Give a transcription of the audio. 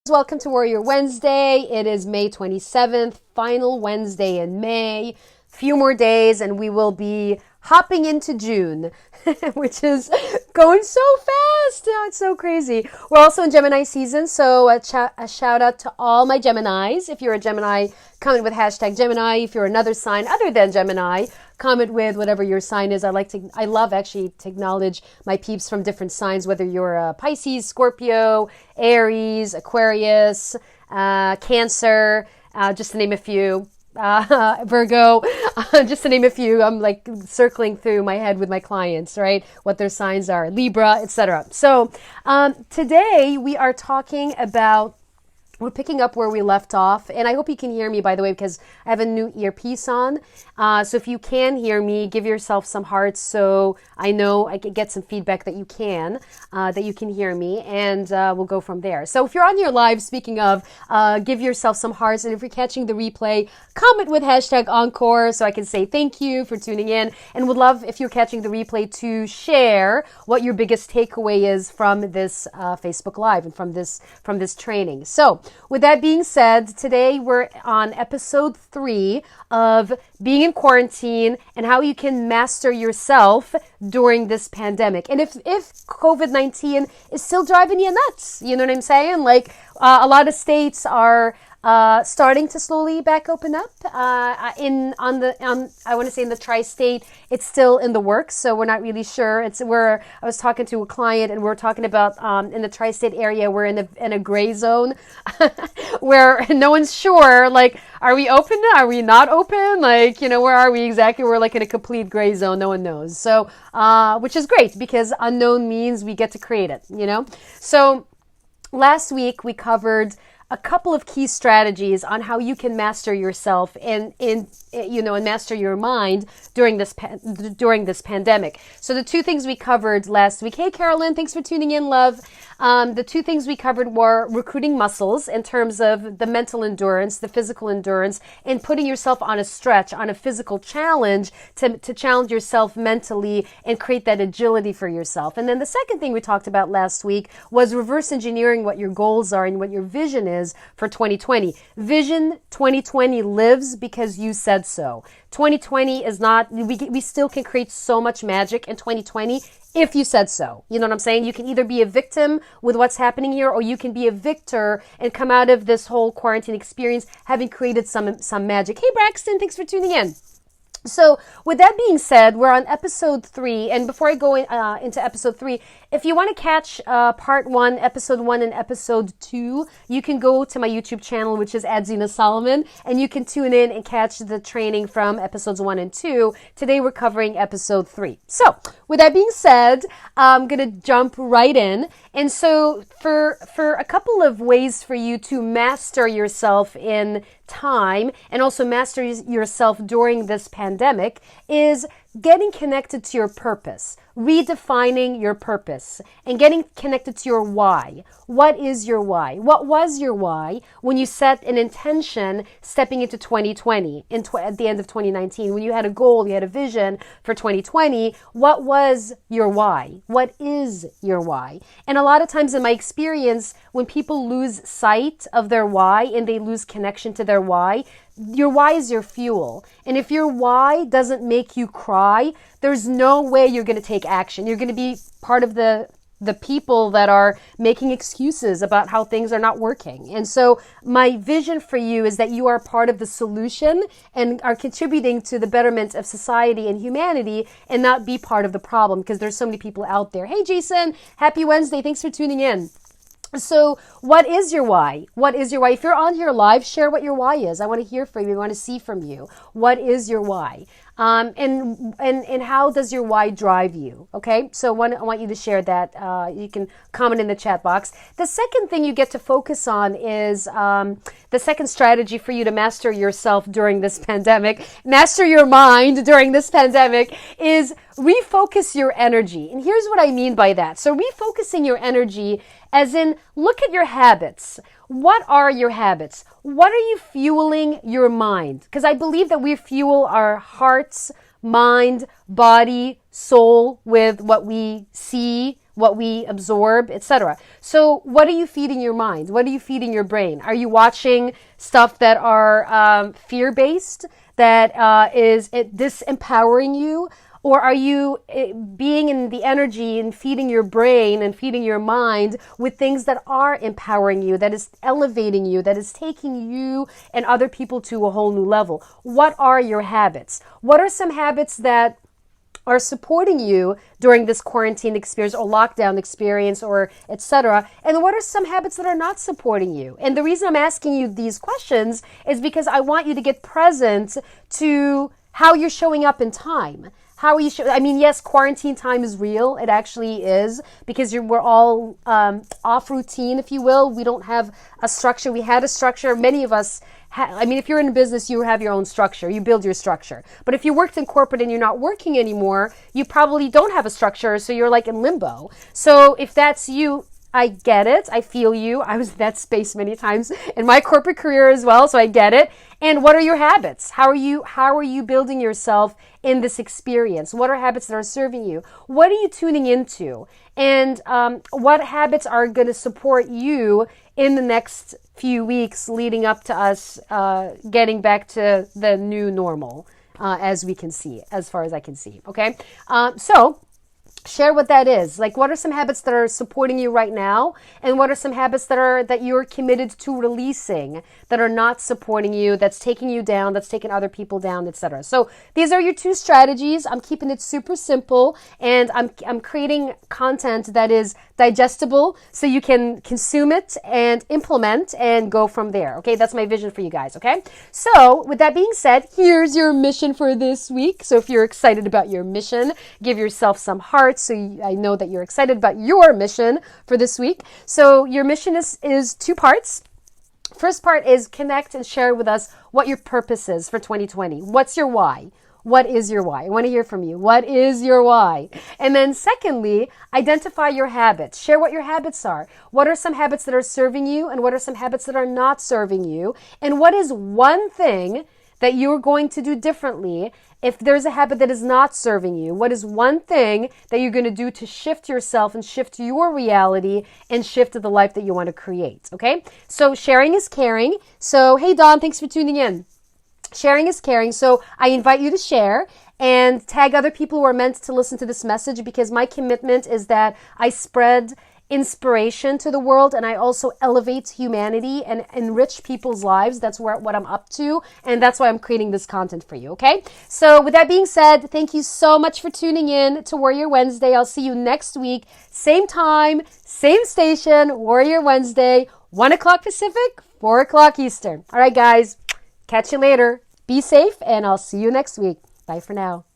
Welcome to Warrior Wednesday. It is May 27th, final Wednesday in May. Few more days and we will be hopping into June, which is going so fast. Oh, it's so crazy. We're also in Gemini season, so a shout out to all my Geminis. If you're a Gemini, comment with hashtag Gemini. If you're another sign other than Gemini, comment with whatever your sign is. I love actually to acknowledge my peeps from different signs, whether you're a Pisces, Scorpio, Aries, Aquarius, Cancer, just to name a few. Virgo, just to name a few. I'm like circling through my head with my clients, right? What their signs are, Libra, etc. So today we are talking about, we're picking up where we left off, and I hope you can hear me, by the way, because I have a new earpiece on. So if you can hear me, give yourself some hearts so I know I can get some feedback that you can hear me, and we'll go from there. So if you're on here live, speaking of, give yourself some hearts, and if you're catching the replay, comment with hashtag Encore so I can say thank you for tuning in, and would love, if you're catching the replay, to share what your biggest takeaway is from this Facebook Live and from this training. So with that being said, today we're on episode 3 of being in quarantine and how you can master yourself during this pandemic. And if COVID-19 is still driving you nuts, you know what I'm saying? Like a lot of states are starting to slowly back open up. I want to say in the tri-state, it's still in the works, so we're not really sure. I was talking to a client, and we're talking about in the tri-state area, we're in a gray zone where no one's sure. Like, are we open? Are we not open? Like, where are we exactly? We're like in a complete gray zone. No one knows. So, which is great because unknown means we get to create it. So last week we covered a couple of key strategies on how you can master yourself and master your mind during this pandemic. So the two things we covered last week. Hey, Carolyn, thanks for tuning in, love. The two things we covered were recruiting muscles in terms of the mental endurance, the physical endurance, and putting yourself on a stretch, on a physical challenge to challenge yourself mentally and create that agility for yourself. And then the second thing we talked about last week was reverse engineering what your goals are and what your vision is for 2020. Vision 2020 lives because you said so. 2020 is not, we still can create so much magic in 2020 if you said so. You know what I'm saying? You can either be a victim with what's happening here, or you can be a victor and come out of this whole quarantine experience having created some magic. Hey, Braxton, thanks for tuning in. So with that being said, we're on episode 3. And before I go into episode 3, if you want to catch part 1, episode 1 and episode 2, you can go to my YouTube channel, which is Adzina Solomon, and you can tune in and catch the training from episodes 1 and 2. Today we're covering episode 3. So with that being said, I'm going to jump right in. And so for a couple of ways for you to master yourself in time and also master yourself during this pandemic is getting connected to your purpose, redefining your purpose, and getting connected to your why. What is your why? What was your why when you set an intention stepping into 2020, at the end of 2019, when you had a goal, you had a vision for 2020? What was your why? What is your why? And a lot of times in my experience, when people lose sight of their why and they lose connection to their why, your why is your fuel. And if your why doesn't make you cry, there's no way you're going to take action. You're going to be part of the people that are making excuses about how things are not working. And so my vision for you is that you are part of the solution and are contributing to the betterment of society and humanity and not be part of the problem, because there's so many people out there. Hey, Jason, happy Wednesday. Thanks for tuning in. So what is your why? What is your why? If you're on here live, share what your why is. I want to hear from you. I want to see from you. What is your why? And how does your why drive you? Okay, so I want you to share that. You can comment in the chat box. The second thing you get to focus on is the second strategy for you to master yourself during this pandemic, master your mind during this pandemic, is refocus your energy. And here's what I mean by that. So refocusing your energy as in, look at your habits. What are your habits? What are you fueling your mind? Because I believe that we fuel our hearts, mind, body, soul with what we see, what we absorb, etc. So what are you feeding your mind? What are you feeding your brain? Are you watching stuff that are fear-based, that is disempowering you? Or are you being in the energy and feeding your brain and feeding your mind with things that are empowering you, that is elevating you, that is taking you and other people to a whole new level? What are your habits? What are some habits that are supporting you during this quarantine experience or lockdown experience or etc.? And what are some habits that are not supporting you? And the reason I'm asking you these questions is because I want you to get present to how you're showing up in time. How are you I mean, yes, quarantine time is real. It actually is, because we're all off routine, if you will. We don't have a structure. We had a structure. Many of us, I mean, if you're in a business, you have your own structure. You build your structure. But if you worked in corporate and you're not working anymore, you probably don't have a structure. So you're like in limbo. So if that's you, I get it. I feel you. I was in that space many times in my corporate career as well. So I get it. And what are your habits? How are you building yourself in this experience? What are habits that are serving you? What are you tuning into? And what habits are going to support you in the next few weeks leading up to us getting back to the new normal, as we can see, as far as I can see. Okay. So share what that is. Like, what are some habits that are supporting you right now? And what are some habits that you're committed to releasing, that are not supporting you, that's taking you down, that's taking other people down, etc. So these are your two strategies. I'm keeping it super simple, and I'm creating content that is digestible so you can consume it and implement and go from there. Okay, that's my vision for you guys. Okay, so with that being said, here's your mission for this week. So if you're excited about your mission, give yourself some hearts so I know that you're excited about your mission for this week. So your mission is two parts. First part is connect and share with us what your purpose is for 2020. What's your why? What is your why? I want to hear from you. What is your why? And then secondly, identify your habits. Share what your habits are. What are some habits that are serving you, and what are some habits that are not serving you? And what is one thing that you're going to do differently if there's a habit that is not serving you? What is one thing that you're going to do to shift yourself and shift your reality and shift to the life that you want to create? Okay? So sharing is caring. So, hey, Dawn, thanks for tuning in. Sharing is caring. So I invite you to share and tag other people who are meant to listen to this message, because my commitment is that I spread inspiration to the world, and I also elevate humanity and enrich people's lives. That's what I'm up to, and that's why I'm creating this content for you. Okay, so with that being said, thank you so much for tuning in to Warrior Wednesday. I'll see you next week, same time, same station, Warrior Wednesday, 1 o'clock Pacific, 4 o'clock Eastern. All right, guys, catch you later. Be safe, and I'll see you next week. Bye for now.